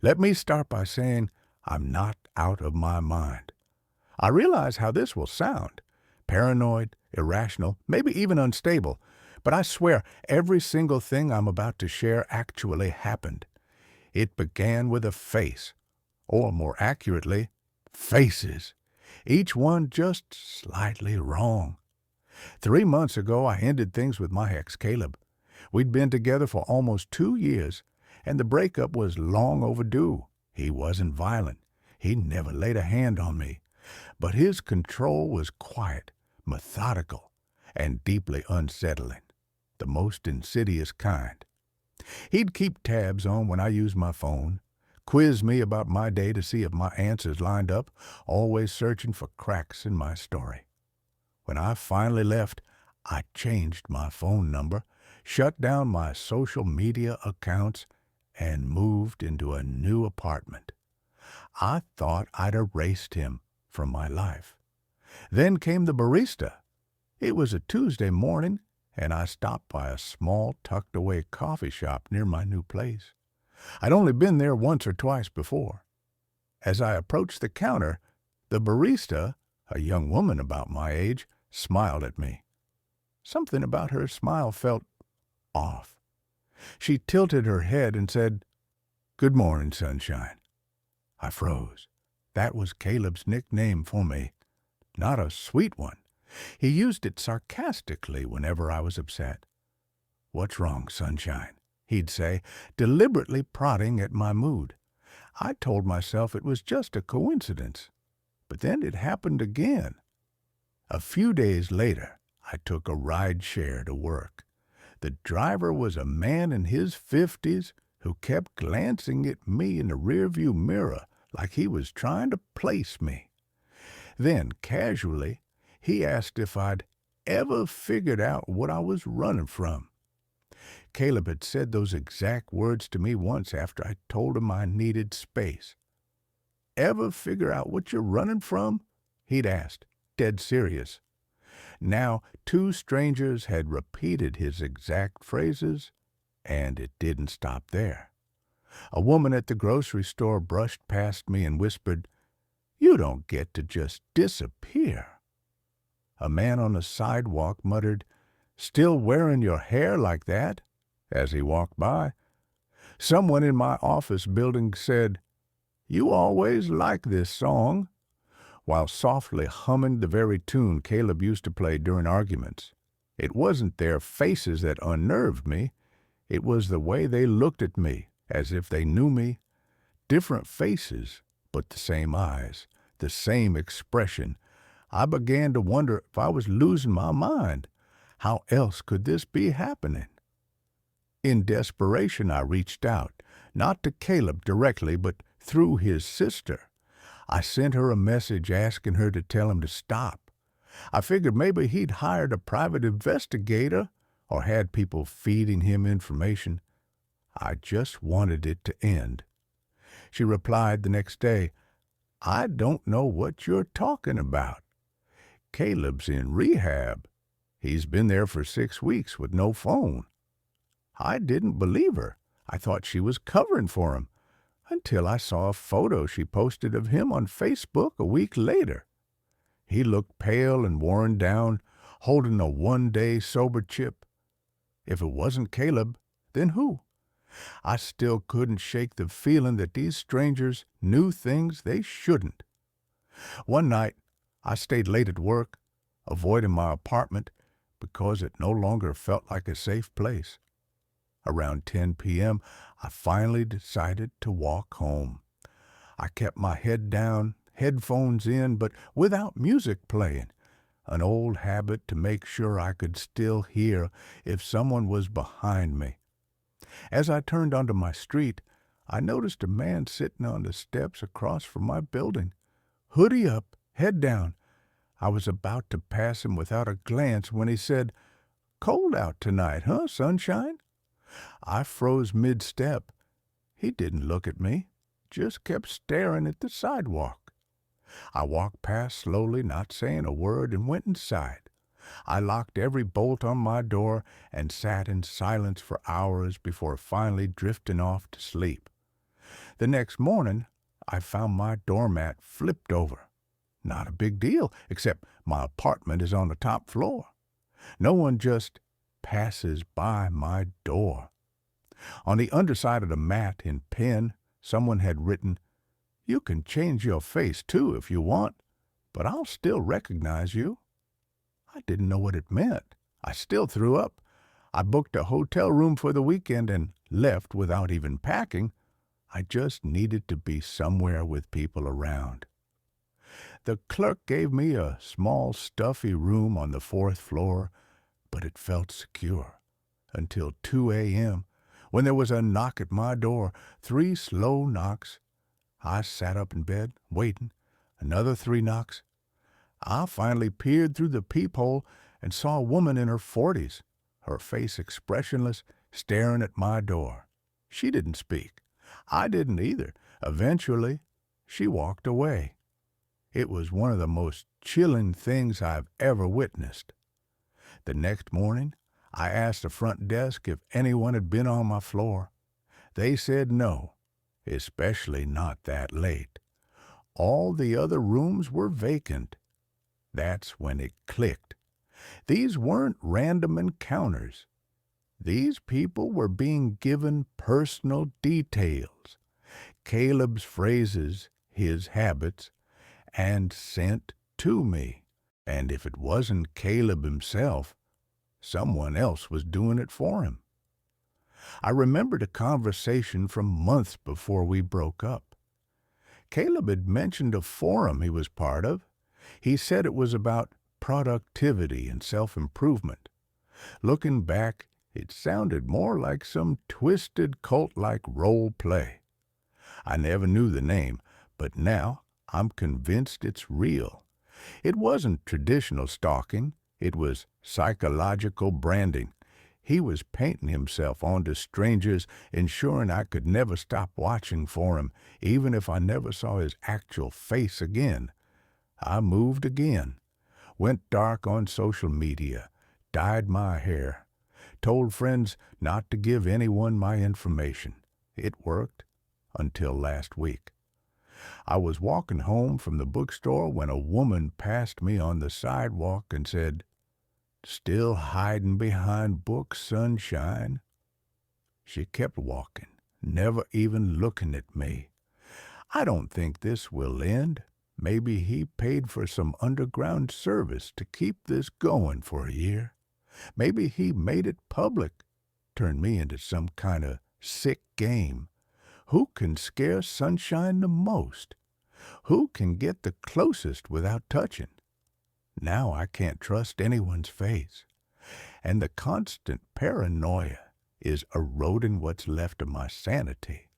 Let me start by saying I'm not out of my mind. I realize how this will sound. Paranoid, irrational, maybe even unstable. But I swear every single thing I'm about to share actually happened. It began with a face, or more accurately, faces. Each one just slightly wrong. 3 months ago, I ended things with my ex, Caleb. We'd been together for almost 2 years, and the breakup was long overdue. He wasn't violent. He never laid a hand on me. But his control was quiet, methodical, and deeply unsettling. The most insidious kind. He'd keep tabs on when I used my phone, quiz me about my day to see if my answers lined up, always searching for cracks in my story. When I finally left, I changed my phone number, shut down my social media accounts, and moved into a new apartment. I thought I'd erased him from my life. Then came the barista. It was a Tuesday morning, and I stopped by a small, tucked-away coffee shop near my new place. I'd only been there once or twice before. As I approached the counter, the barista, a young woman about my age, smiled at me. Something about her smile felt off. She tilted her head and said, "Good morning, sunshine." I froze. That was Caleb's nickname for me. Not a sweet one. He used it sarcastically whenever I was upset. "What's wrong, sunshine?" he'd say, deliberately prodding at my mood. I told myself it was just a coincidence. But then it happened again. A few days later, I took a ride share to work. The driver was a man in his 50s who kept glancing at me in the rearview mirror like he was trying to place me. Then, casually, he asked if I'd ever figured out what I was running from. Caleb had said those exact words to me once after I told him I needed space. "Ever figure out what you're running from?" he'd asked, dead serious. Now, two strangers had repeated his exact phrases, and it didn't stop there. A woman at the grocery store brushed past me and whispered, "You don't get to just disappear." A man on the sidewalk muttered, "Still wearing your hair like that?" as he walked by. Someone in my office building said, "You always like this song," while softly humming the very tune Caleb used to play during arguments. It wasn't their faces that unnerved me. It was the way they looked at me, as if they knew me. Different faces, but the same eyes, the same expression. I began to wonder if I was losing my mind. How else could this be happening? In desperation, I reached out, not to Caleb directly, but through his sister. I sent her a message asking her to tell him to stop. I figured maybe he'd hired a private investigator or had people feeding him information. I just wanted it to end. She replied the next day, "I don't know what you're talking about. Caleb's in rehab. He's been there for 6 weeks with no phone." I didn't believe her. I thought she was covering for him, until I saw a photo she posted of him on Facebook a week later. He looked pale and worn down, holding a one-day sober chip. If it wasn't Caleb, then who? I still couldn't shake the feeling that these strangers knew things they shouldn't. One night, I stayed late at work, avoiding my apartment because it no longer felt like a safe place. Around 10 p.m., I finally decided to walk home. I kept my head down, headphones in, but without music playing, an old habit to make sure I could still hear if someone was behind me. As I turned onto my street, I noticed a man sitting on the steps across from my building. Hoodie up, head down. I was about to pass him without a glance when he said, "Cold out tonight, huh, sunshine?" I froze mid-step. He didn't look at me, just kept staring at the sidewalk. I walked past slowly, not saying a word, and went inside. I locked every bolt on my door and sat in silence for hours before finally drifting off to sleep. The next morning, I found my doormat flipped over. Not a big deal, except my apartment is on the top floor. No one just passes by my door. On the underside of the mat in pen, someone had written, "You can change your face too if you want, but I'll still recognize you." I didn't know what it meant. I still threw up. I booked a hotel room for the weekend and left without even packing. I just needed to be somewhere with people around. The clerk gave me a small, stuffy room on the fourth floor, but it felt secure until 2 a.m. when there was a knock at my door, 3 slow knocks. I sat up in bed, waiting. Another 3 knocks. I finally peered through the peephole and saw a woman in her 40s, her face expressionless, staring at my door. She didn't speak. I didn't either. Eventually, she walked away. It was one of the most chilling things I've ever witnessed. The next morning, I asked the front desk if anyone had been on my floor. They said no, especially not that late. All the other rooms were vacant. That's when it clicked. These weren't random encounters. These people were being given personal details, Caleb's phrases, his habits, and sent to me. And if it wasn't Caleb himself, someone else was doing it for him. I remembered a conversation from months before we broke up. Caleb had mentioned a forum he was part of. He said it was about productivity and self-improvement. Looking back, it sounded more like some twisted cult-like role play. I never knew the name, but now I'm convinced it's real. It wasn't traditional stalking. It was psychological branding. He was painting himself onto strangers, ensuring I could never stop watching for him, even if I never saw his actual face again. I moved again, went dark on social media, dyed my hair, told friends not to give anyone my information. It worked until last week. I was walking home from the bookstore when a woman passed me on the sidewalk and said, "Still hiding behind books, sunshine?" She kept walking, never even looking at me. I don't think this will end. Maybe he paid for some underground service to keep this going for a year. Maybe he made it public, turned me into some kind of sick game. Who can scare sunshine the most? Who can get the closest without touching? Now I can't trust anyone's face. And the constant paranoia is eroding what's left of my sanity.